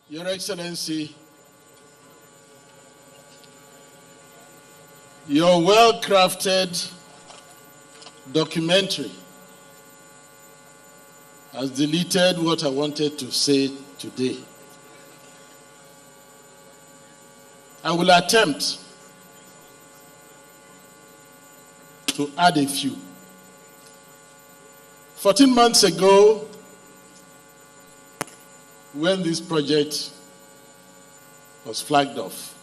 Your Excellency, your well-crafted documentary has deleted what I wanted to say today. I will attempt to add a few. 14 months ago, when this project was flagged off,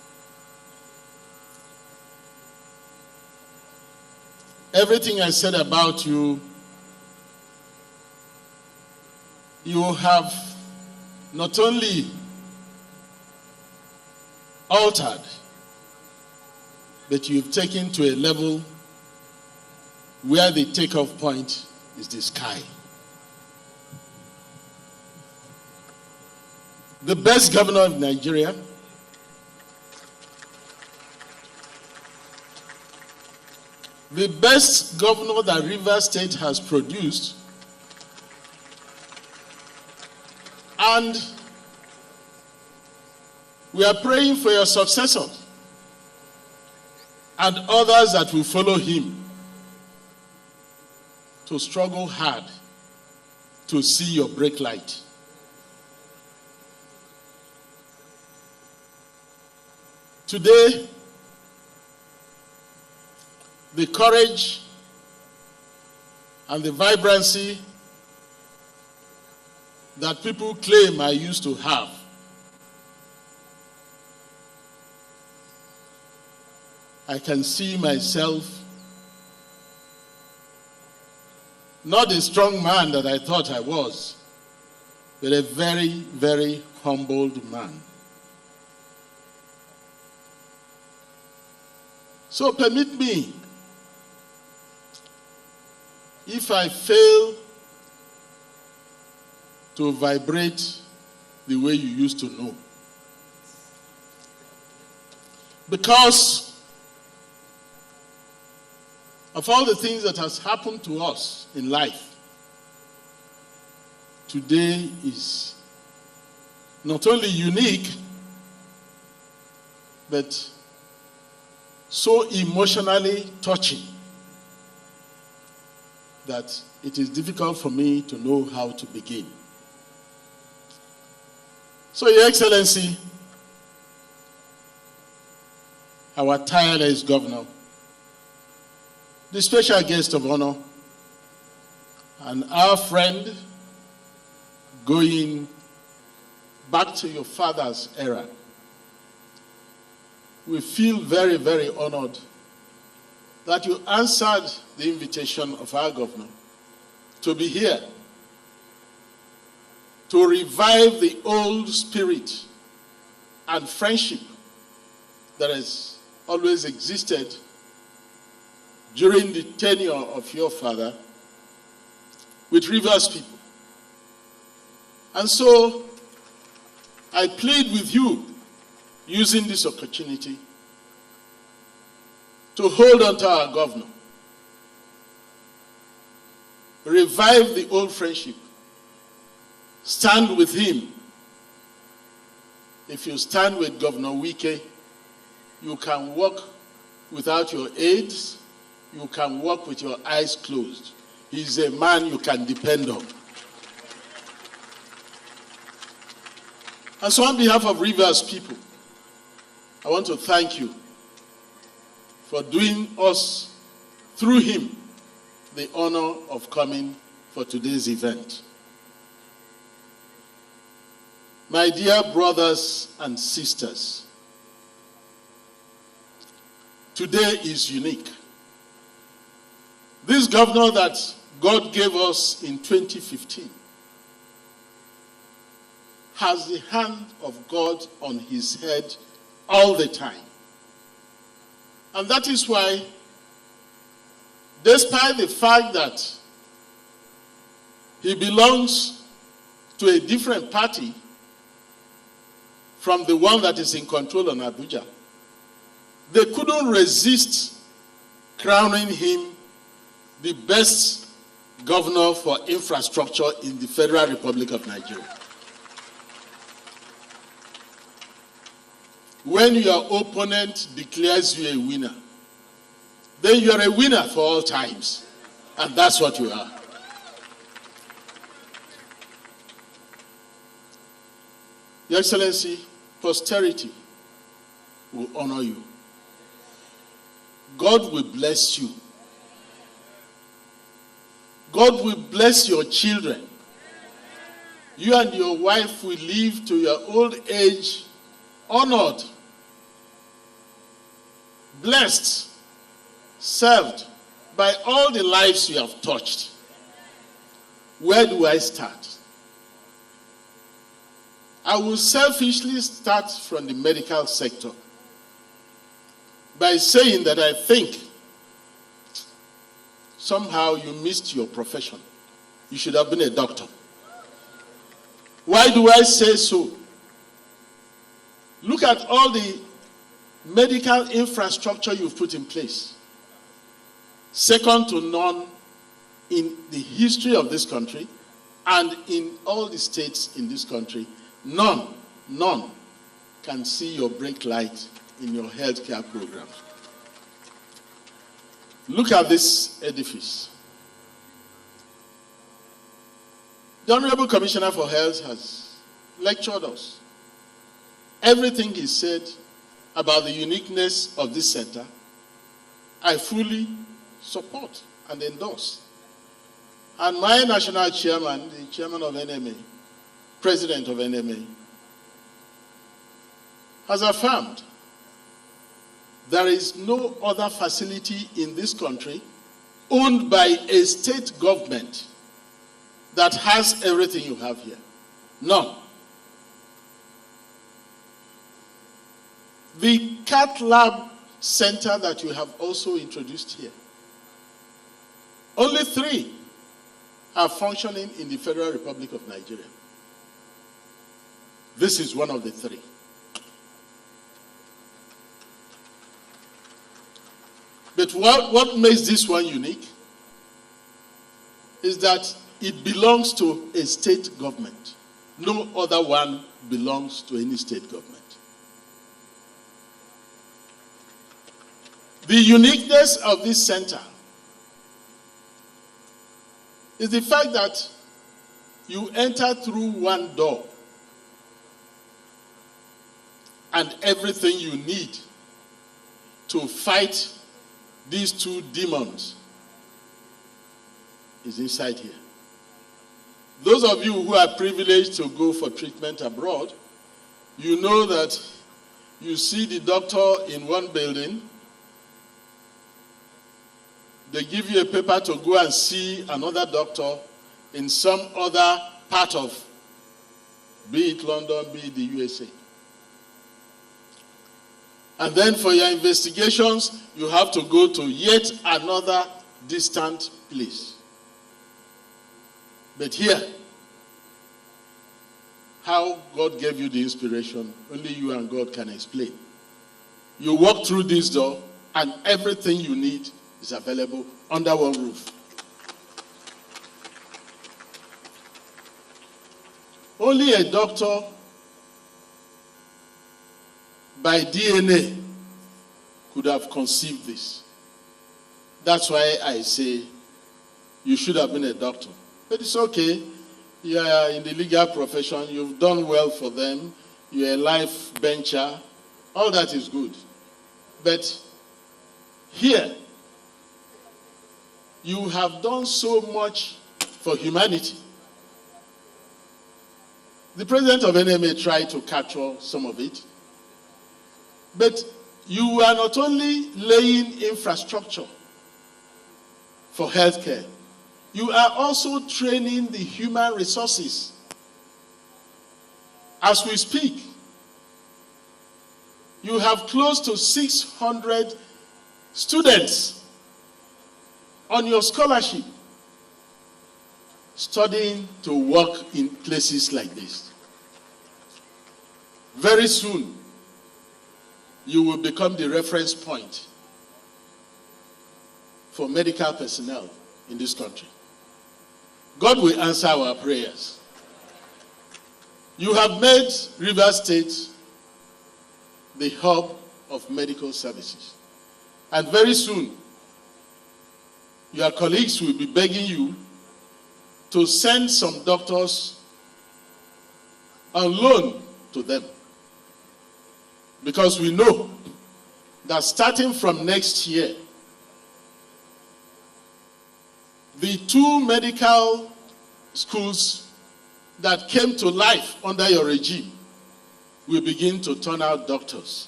everything I said about you, you have not only altered, but you've taken to a level where the takeoff point is the sky. The best governor of Nigeria, the best governor that Rivers State has produced, and we are praying for your successor and others that will follow him to struggle hard to see your break light. Today, the courage and the vibrancy that people claim I used to have I can see myself not the strong man that I thought I was, but a very, very humbled man. So permit me, if I fail to vibrate the way you used to know, because of all the things that has happened to us in life, today is not only unique, but so emotionally touching that it is difficult for me to know how to begin. So, Your Excellency, our tireless governor, the special guest of honor, and our friend going back to your father's era, we feel very, very honored that you answered the invitation of our governor to be here to revive the old spirit and friendship that has always existed during the tenure of your father with Rivers people. And so I plead with you, using this opportunity, to hold on to our governor, revive the old friendship, stand with him. If you stand with Governor Wike, you can walk without your aids, you can walk with your eyes closed. He's a man you can depend on. And so on behalf of Rivers people, I want to thank you for doing us, through him, the honor of coming for today's event. My dear brothers and sisters, today is unique. This governor that God gave us in 2015 has the hand of God on his head all the time. And that is why, despite the fact that he belongs to a different party from the one that is in control in Abuja, they couldn't resist crowning him the best governor for infrastructure in the Federal Republic of Nigeria. when your opponent declares you a winner, then you are a winner for all times. And that's what you are. Your Excellency, posterity will honor you. God will bless you. God will bless your children. You and your wife will live to your old age honored, blessed, served by all the lives you have touched. Where do I start? I will selfishly start from the medical sector by saying that I think somehow you missed your profession. You should have been a doctor. Why do I say so? Look at all the medical infrastructure you've put in place. Second to none in the history of this country and in all the states in this country. None can see your brake light in your healthcare program. Look at this edifice. The Honorable Commissioner for Health has lectured us. Everything he said about the uniqueness of this center, I fully support and endorse. And my national chairman, the chairman of NMA, president of NMA, has affirmed there is no other facility in this country owned by a state government that has everything you have here. None. The Cath Lab Center that you have also introduced here, only 3 are functioning in the Federal Republic of Nigeria. This is one of the 3. But what makes this one unique is that it belongs to a state government. No other one belongs to any state government. The uniqueness of this center is the fact that you enter through one door and everything you need to fight these 2 demons is inside here. Those of you who are privileged to go for treatment abroad, you know that you see the doctor in one building, they give you a paper to go and see another doctor in some other part of, be it London, be it the USA. And then for your investigations, you have to go to yet another distant place. But here, how God gave you the inspiration, only you and God can explain. You walk through this door, and everything you need is available under one roof. Only a doctor by DNA could have conceived this. That's why I say you should have been a doctor. But it's okay. You are in the legal profession. You've done well for them. You're a life bencher. All that is good. But here, you have done so much for humanity. The president of NMA tried to capture some of it. But you are not only laying infrastructure for healthcare, you are also training the human resources. As we speak, you have close to 600 students on your scholarship studying to work in places like this. Very soon, you will become the reference point for medical personnel in this country. God will answer our prayers. You have made Rivers State the hub of medical services. And very soon, your colleagues will be begging you to send some doctors on loan to them. Because we know that starting from next year, the 2 medical schools that came to life under your regime will begin to turn out doctors.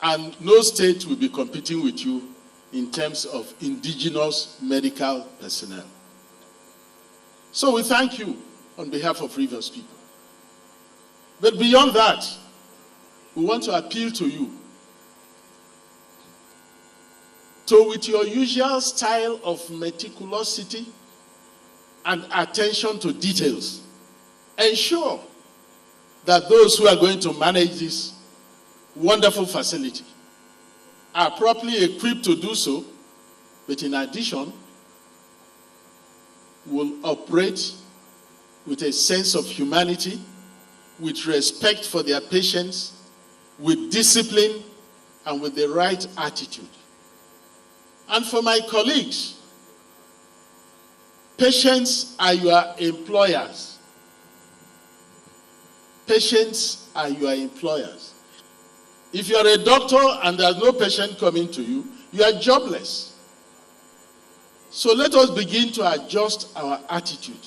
And no state will be competing with you in terms of indigenous medical personnel. So we thank you on behalf of Rivers people. But beyond that, we want to appeal to you to, with your usual style of meticulosity and attention to details, ensure that those who are going to manage this wonderful facility are properly equipped to do so, but in addition, will operate with a sense of humanity, with respect for their patients, with discipline, and with the right attitude. And for my colleagues, patients are your employers. Patients are your employers. If you are a doctor and there's no patient coming to you, you are jobless. So let us begin to adjust our attitude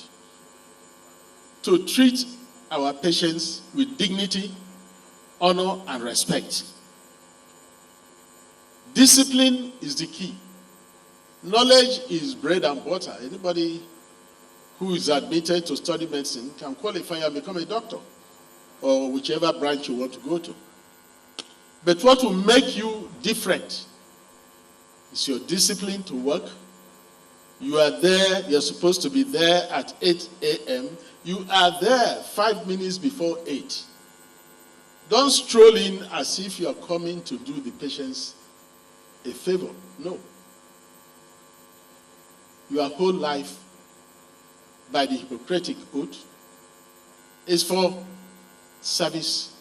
to treat our patients with dignity, honor, and respect. Discipline is the key. Knowledge is bread and butter. Anybody who is admitted to study medicine can qualify and become a doctor, or whichever branch you want to go to. But what will make you different is your discipline to work. You are there, you're supposed to be there at 8 a.m. You are there 5 minutes before 8. Don't stroll in as if you are coming to do the patients a favor. No. Your whole life, by the Hippocratic Oath, is for service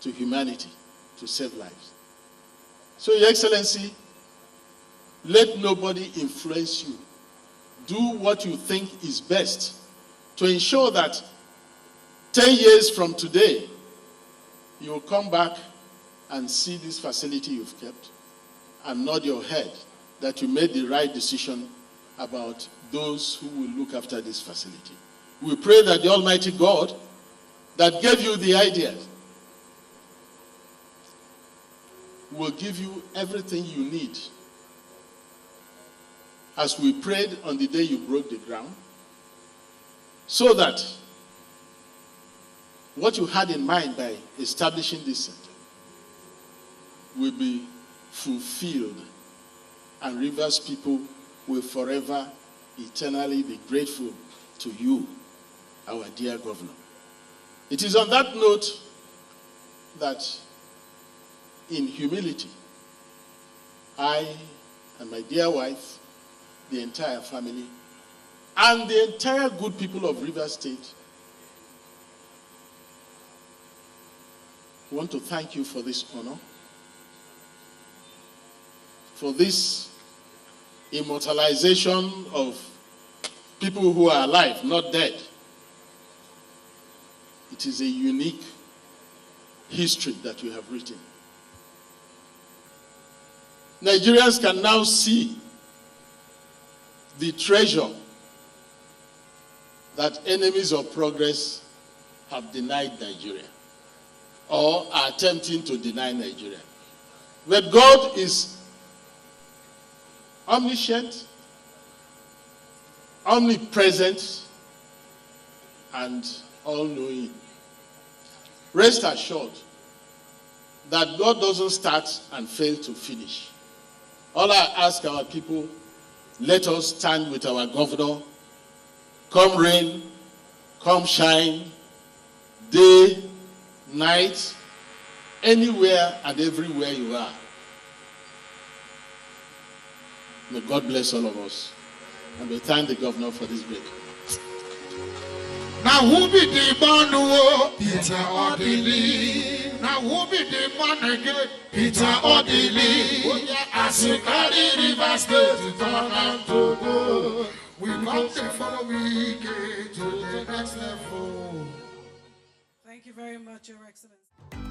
to humanity, to save lives. So, Your Excellency, let nobody influence you. Do what you think is best to ensure that 10 years from today, you will come back and see this facility you've kept and nod your head that you made the right decision about those who will look after this facility. We pray that the Almighty God that gave you the ideas will give you everything you need. As we prayed on the day you broke the ground, so that what you had in mind by establishing this center will be fulfilled, and Rivers people will forever, eternally be grateful to you, our dear governor. It is on that note that, in humility, I and my dear wife, the entire family, and the entire good people of Rivers State want to thank you for this honor, for this immortalization of people who are alive, not dead. It is a unique history that you have written. Nigerians can now see the treasure that enemies of progress have denied Nigeria, or are attempting to deny Nigeria. But God is omniscient, omnipresent, and all-knowing. Rest assured that God doesn't start and fail to finish. All I ask our people, let us stand with our governor, come rain, come shine, day, night, anywhere and everywhere you are. May God bless all of us. And we thank the governor for this break. Now, Now who be the man who Peter Odili? Now who be the man again? Peter Odili. As you carry River State to turn and to go, we come to follow Wike to the next level. Thank you very much, Your Excellency.